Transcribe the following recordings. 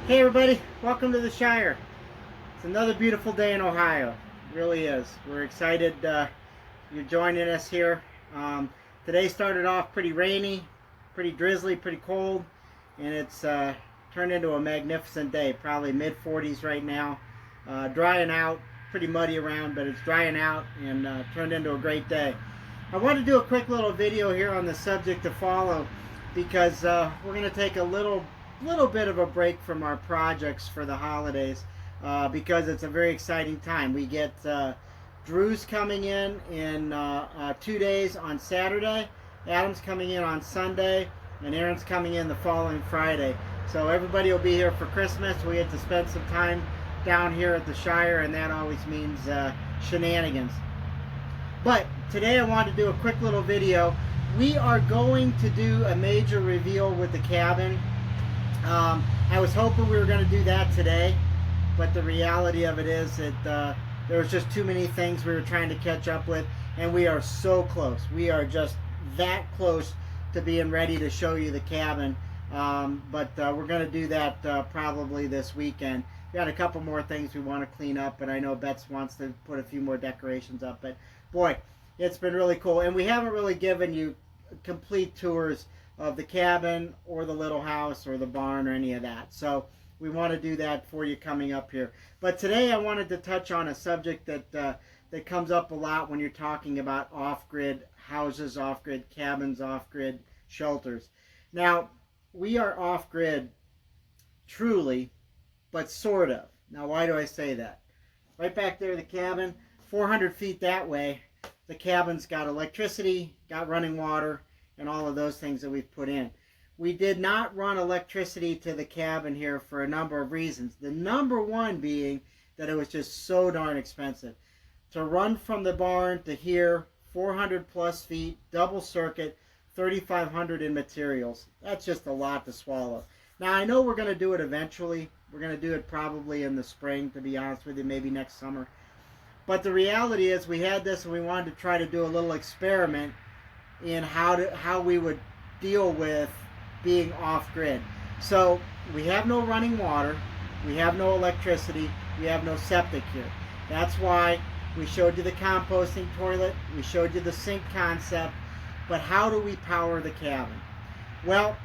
Hey everybody, welcome to the Shire. It's another beautiful day in Ohio. It really is. We're excited you're joining us here. Today started off pretty rainy, pretty drizzly, pretty cold, and it's turned into a magnificent day. Probably mid 40s right now. Drying out, pretty muddy around, but it's drying out and turned into a great day. I want to do a quick little video here on the subject to follow because we're going to take a little bit of a break from our projects for the holidays because it's a very exciting time. We get Drew's coming in 2 days on Saturday, Adam's coming in on Sunday, and Aaron's coming in the following Friday. So everybody will be here for Christmas. We get to spend some time down here at the Shire, and that always means shenanigans. But today I wanted to do a quick little video. We are going to do a major reveal with the cabin. I was hoping we were going to do that today, but the reality of it is that there was just too many things we were trying to catch up with, and we are so close. We are just that close to being ready to show you the cabin, but we're going to do that probably this weekend. We got a couple more things we want to clean up, and I know Bets wants to put a few more decorations up, but boy, it's been really cool, and we haven't really given you complete tours of the cabin or the little house or the barn or any of that. So we want to do that for you coming up here. But today I wanted to touch on a subject that comes up a lot when you're talking about off-grid houses, off-grid cabins, off-grid shelters. Now, we are off-grid truly, but sort of. Now, why do I say that? Right back there, the cabin, 400 feet that way, the cabin's got electricity, got running water, and all of those things that we've put in. We did not run electricity to the cabin here for a number of reasons. The number one being that it was just so darn expensive. To run from the barn to here, 400 plus feet, double circuit, 3,500 in materials. That's just a lot to swallow. Now I know we're going to do it eventually. We're going to do it probably in the spring, to be honest with you, maybe next summer. But the reality is we had this and we wanted to try to do a little experiment in how we would deal with being off-grid. So we have no running water, we have no electricity, we have no septic here. That's why we showed you the composting toilet, we showed you the sink concept, but how do we power the cabin? Well,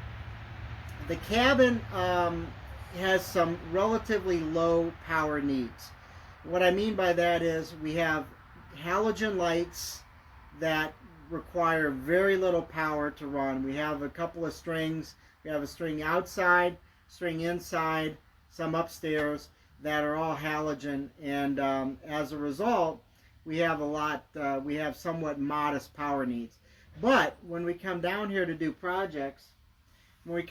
the cabin has some relatively low power needs. What I mean by that is we have halogen lights that require very little power to run. We have a couple of strings. We have a string outside, string inside, some upstairs that are all halogen, and as a result, we have we have somewhat modest power needs. But when we come down here to do projects, we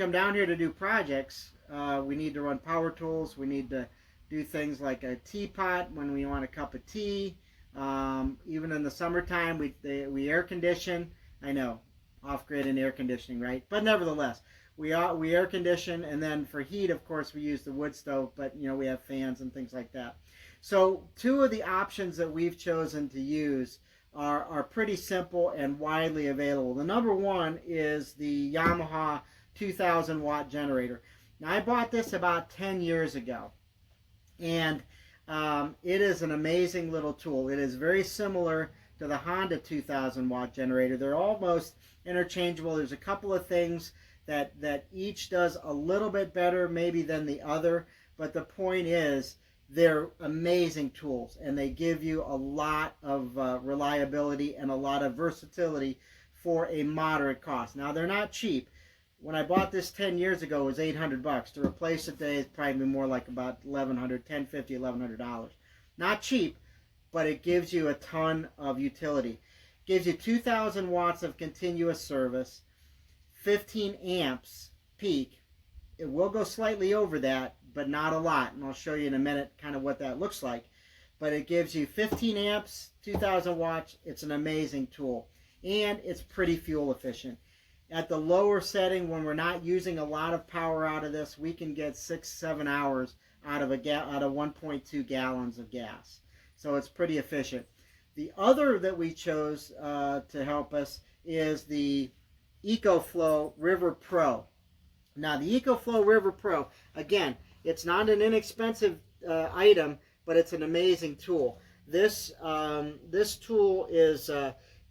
need to run power tools. We need to do things like a teapot when we want a cup of tea. Even in the summertime, we air condition. I know, off-grid and air conditioning, right? But nevertheless, we air condition, and then for heat, of course, we use the wood stove, but you know, we have fans and things like that. So two of the options that we've chosen to use are pretty simple and widely available. The number one is the Yamaha 2,000 watt generator. Now, I bought this about 10 years ago, and it is an amazing little tool. It is very similar to the Honda 2,000 watt generator. They're almost interchangeable. There's a couple of things that each does a little bit better maybe than the other, but the point is they're amazing tools, and they give you a lot of reliability and a lot of versatility for a moderate cost. Now, they're not cheap. When I bought this 10 years ago, it was $800. To replace it today, it's probably more like about $1,100, $1,050, $1,100. Not cheap, but it gives you a ton of utility. It gives you 2,000 watts of continuous service, 15 amps peak. It will go slightly over that, but not a lot, and I'll show you in a minute kind of what that looks like. But it gives you 15 amps, 2,000 watts. It's an amazing tool, and it's pretty fuel efficient. At the lower setting, when we're not using a lot of power out of this, we can get 6-7 hours out of 1.2 gallons of gas. So it's pretty efficient. The other that we chose to help us is the EcoFlow River Pro. Now the EcoFlow River Pro, again, It's not an inexpensive item, but it's an amazing tool. This tool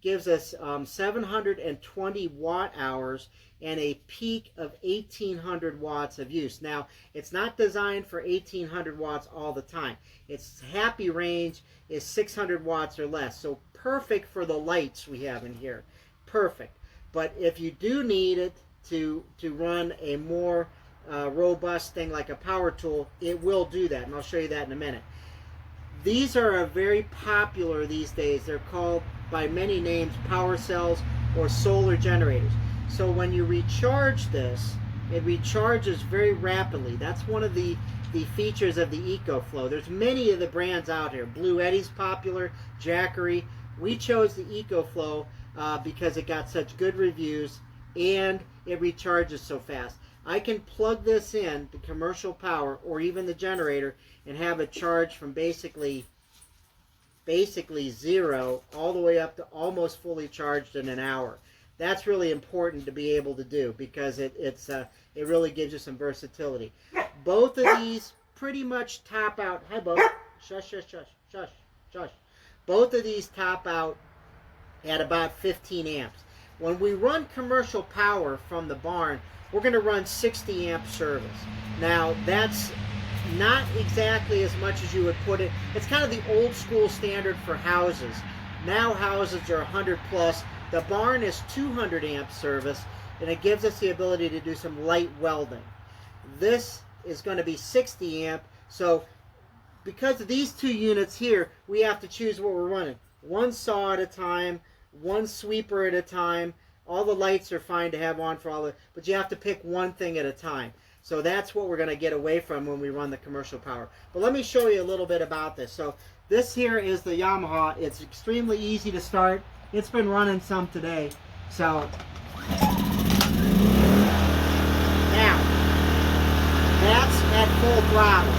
gives us 720 watt hours and a peak of 1800 watts of use. Now, it's not designed for 1800 watts all the time. Its happy range is 600 watts or less, so perfect for the lights we have in here. Perfect. But if you do need it to run a more robust thing like a power tool, it will do that, and I'll show you that in a minute. These are very popular these days. They're called by many names power cells or solar generators. So when you recharge this, it recharges very rapidly. That's one of the features of the EcoFlow. There's many of the brands out here. Blue Eddy's popular, Jackery. We chose the EcoFlow because it got such good reviews and it recharges so fast. I can plug this in to commercial power or even the generator and have it charge from basically zero all the way up to almost fully charged in an hour. That's really important to be able to do because it really gives you some versatility. Both of these pretty much top out. Hi, Bo. Shush, shush, shush, shush, shush. Both of these top out at about 15 amps. When we run commercial power from the barn, we're going to run 60 amp service. Now, that's not exactly as much as you would put it. It's kind of the old school standard for houses. Now houses are 100 plus. The barn is 200 amp service, and it gives us the ability to do some light welding. This is going to be 60 amp, so because of these two units here, we have to choose what we're running. One saw at a time, one sweeper at a time. All the lights are fine to have on for all the, but you have to pick one thing at a time. So that's what we're going to get away from when we run the commercial power. But let me show you a little bit about this. So this here is the Yamaha. It's extremely easy to start. It's been running some today. So now that's at full throttle.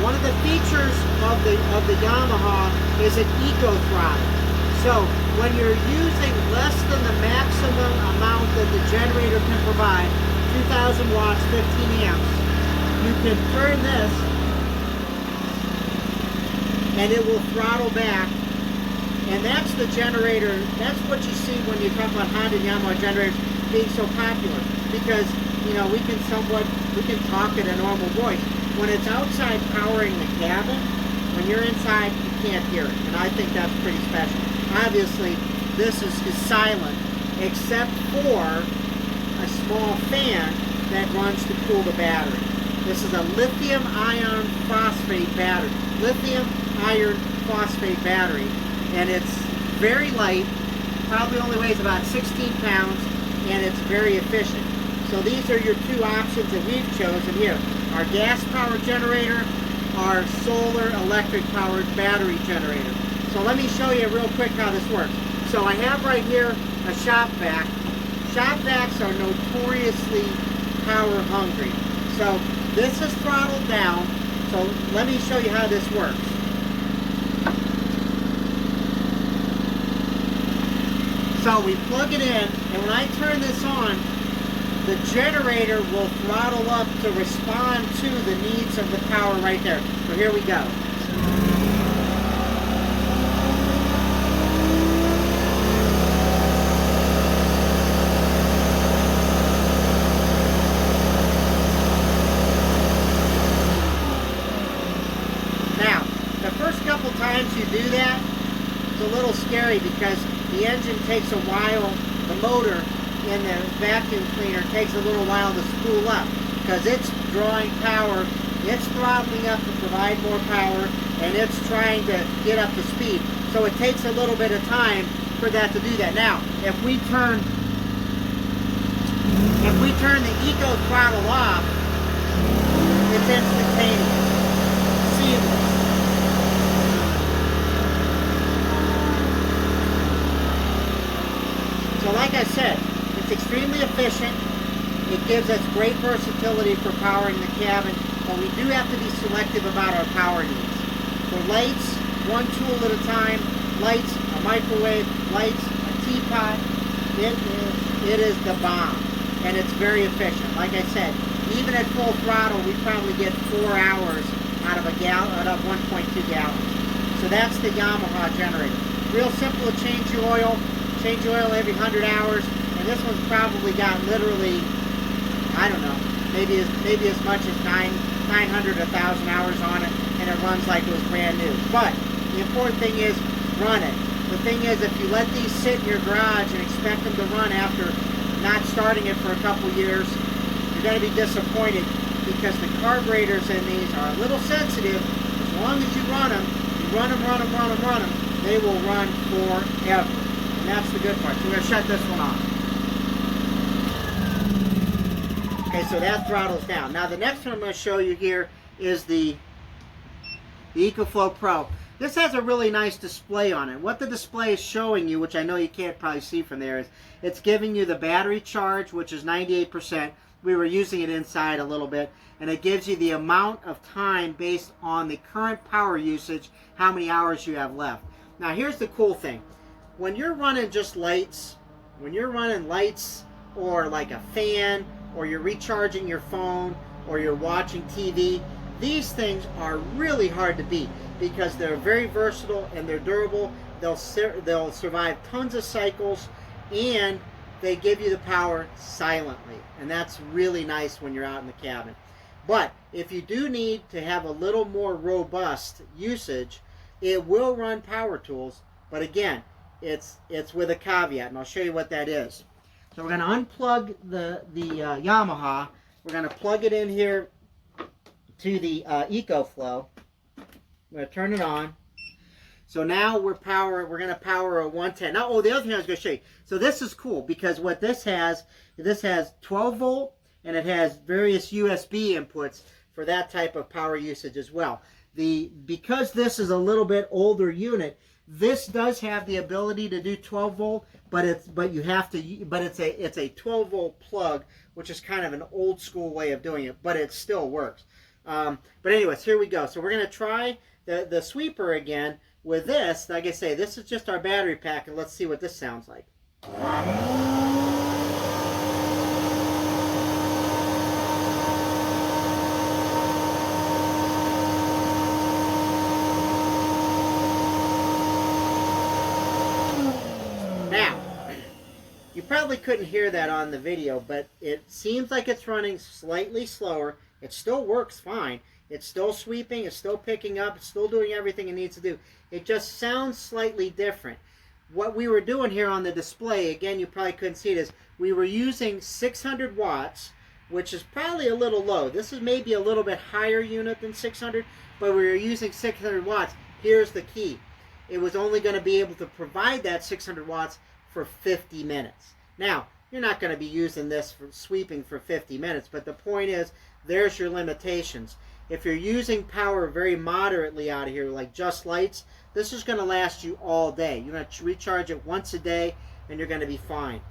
One of the features of the Yamaha is an eco throttle. So when you're using less than the maximum amount that the generator can provide, 2,000 watts, 15 amps, you can turn this and it will throttle back. And that's the generator. That's what you see when you talk about Honda and Yamaha generators being so popular, because we can talk in a normal voice. When it's outside powering the cabin, when you're inside, you can't hear it, and I think that's pretty special. Obviously, this is silent, except for a small fan that runs to cool the battery. This is a lithium iron phosphate battery. Lithium iron phosphate battery. And it's very light, probably only weighs about 16 pounds, and it's very efficient. So these are your two options that we've chosen here. Our gas powered generator, our solar electric powered battery generator. So let me show you real quick how this works. So I have right here a shop vac. Shop vacs are notoriously power hungry. So this is throttled down. So let me show you how this works. So we plug it in, and when I turn this on, the generator will throttle up to respond to the needs of the power right there. So here we go. Now, the first couple times you do that, it's a little scary because the engine takes a while, the motor in the vacuum cleaner takes a little while to spool up because it's drawing power, it's throttling up to provide more power, and it's trying to get up to speed. So it takes a little bit of time for that to do that. Now, if we turn the eco throttle off, it's instantaneous, seamless. So like I said, it's extremely efficient. It gives us great versatility for powering the cabin, but we do have to be selective about our power needs. For lights, one tool at a time. Lights, a microwave, lights, a teapot. It is the bomb. and it's very efficient. Like I said, even at full throttle, we probably get 4 hours out of 1.2 gallons. So that's the Yamaha generator. Real simple to change the oil. Change the oil every 100 hours, and this one's probably got literally, I don't know, maybe as much as 900 or 1,000 hours on it, and it runs like it was brand new. But the important thing is run it. The thing is, if you let these sit in your garage and expect them to run after not starting it for a couple years, you're going to be disappointed, because the carburetors in these are a little sensitive. As long as you run them, they will run forever. And that's the good part. So we're going to shut this one off. Okay, so that throttles down. Now the next one I'm going to show you here is the EcoFlow Pro. This has a really nice display on it. What the display is showing you, which I know you can't probably see from there, is it's giving you the battery charge, which is 98%. We were using it inside a little bit. And it gives you the amount of time based on the current power usage, how many hours you have left. Now here's the cool thing. When you're running just lights, or like a fan, or you're recharging your phone, or you're watching TV, these things are really hard to beat, because they're very versatile and they're durable. They'll survive tons of cycles, and they give you the power silently. And that's really nice when you're out in the cabin. But if you do need to have a little more robust usage, it will run power tools. But again, it's with a caveat, and I'll show you what that is. So we're going to unplug the Yamaha. We're going to plug it in here to the EcoFlow. I'm going to turn it on. So now we're going to power a 110. Now, the other thing I was going to show you. So this is cool, because what this has 12 volt, and it has various USB inputs for that type of power usage as well. Because this is a little bit older unit, this does have the ability to do 12 volt, but it's a 12 volt plug, which is kind of an old school way of doing it, but it still works. But anyways, here we go. So we're going to try the sweeper again with this. Like I say, this is just our battery pack, and let's see what this sounds like. You probably couldn't hear that on the video, but it seems like it's running slightly slower. It still works fine. It's still sweeping, it's still picking up, it's still doing everything it needs to do. It just sounds slightly different. What we were doing here on the display, again, you probably couldn't see it, is we were using 600 watts, which is probably a little low. This is maybe a little bit higher unit than 600, but we were using 600 watts. Here's the key. It was only going to be able to provide that 600 watts for 50 minutes. Now, you're not going to be using this for sweeping for 50 minutes, but the point is, there's your limitations. If you're using power very moderately out of here, like just lights, this is going to last you all day. You're going to recharge it once a day, and you're going to be fine.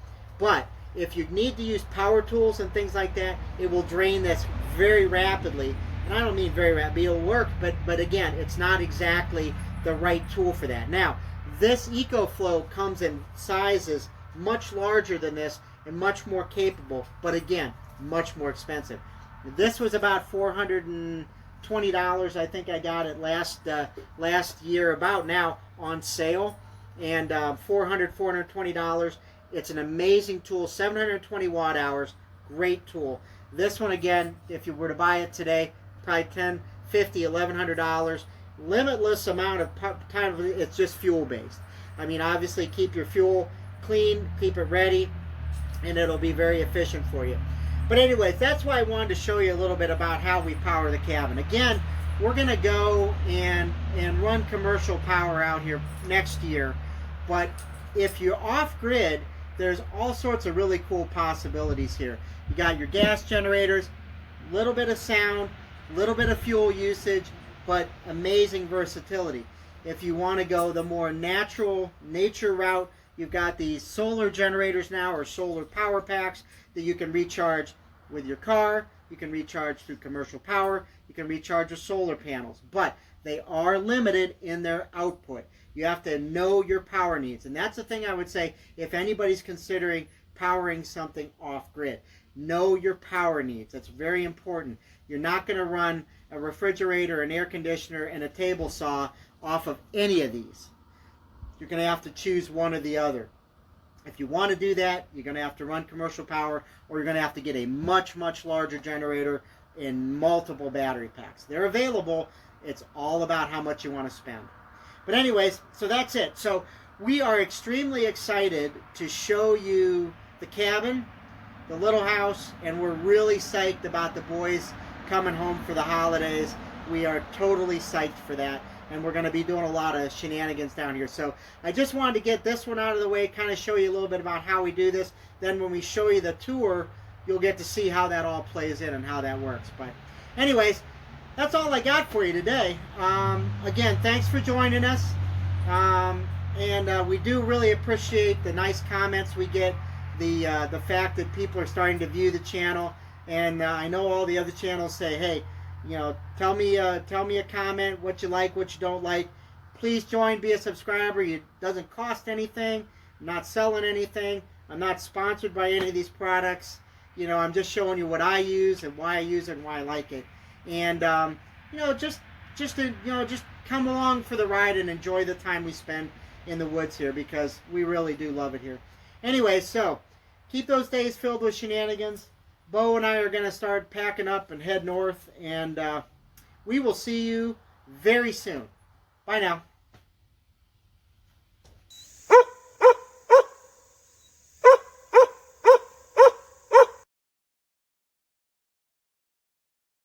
But if you need to use power tools and things like that, it will drain this very rapidly. And I don't mean very rapidly, it'll work, but again, it's not exactly the right tool for that. Now, this EcoFlow comes in sizes much larger than this and much more capable, but again, much more expensive. This was about $420. I think I got it last year, about now, on sale, and $420. It's an amazing tool, 720 watt hours, great tool. This one, again, if you were to buy it today, probably $10, $50, $1,100. Limitless amount of time. It's just fuel based. I mean, obviously keep your fuel clean, keep it ready, and it'll be very efficient for you. But anyways, that's why I wanted to show you a little bit about how we power the cabin. Again, we're going to go and run commercial power out here next year, but if you're off grid, there's all sorts of really cool possibilities here. You got your gas generators, a little bit of sound, a little bit of fuel usage, but amazing versatility. If you want to go the more nature route, you've got these solar generators now, or solar power packs, that you can recharge with your car. You can recharge through commercial power. You can recharge with solar panels. But they are limited in their output. You have to know your power needs. And that's the thing I would say if anybody's considering powering something off-grid. Know your power needs. That's very important. You're not going to run a refrigerator, an air conditioner, and a table saw off of any of these. You're going to have to choose one or the other. If you want to do that, you're going to have to run commercial power, or you're going to have to get a much, much larger generator in multiple battery packs. They're available. It's all about how much you want to spend. But anyways, so that's it. So we are extremely excited to show you the cabin, the little house, and we're really psyched about the boys coming home for the holidays. We are totally psyched for that, and we're going to be doing a lot of shenanigans down here. So I just wanted to get this one out of the way, kind of show you a little bit about how we do this. Then when we show you the tour, you'll get to see how that all plays in and how that works. But anyways, that's all I got for you today. Again, thanks for joining us. And we do really appreciate the nice comments we get, the fact that people are starting to view the channel. And I know all the other channels say, hey, you know, tell me a comment, what you like, what you don't like. Please join, be a subscriber. It doesn't cost anything. I'm not selling anything. I'm not sponsored by any of these products. You know, I'm just showing you what I use and why I use it and why I like it. And you know, just come along for the ride and enjoy the time we spend in the woods here, because we really do love it here. Anyway, so keep those days filled with shenanigans. Bo and I are going to start packing up and head north, and we will see you very soon. Bye now.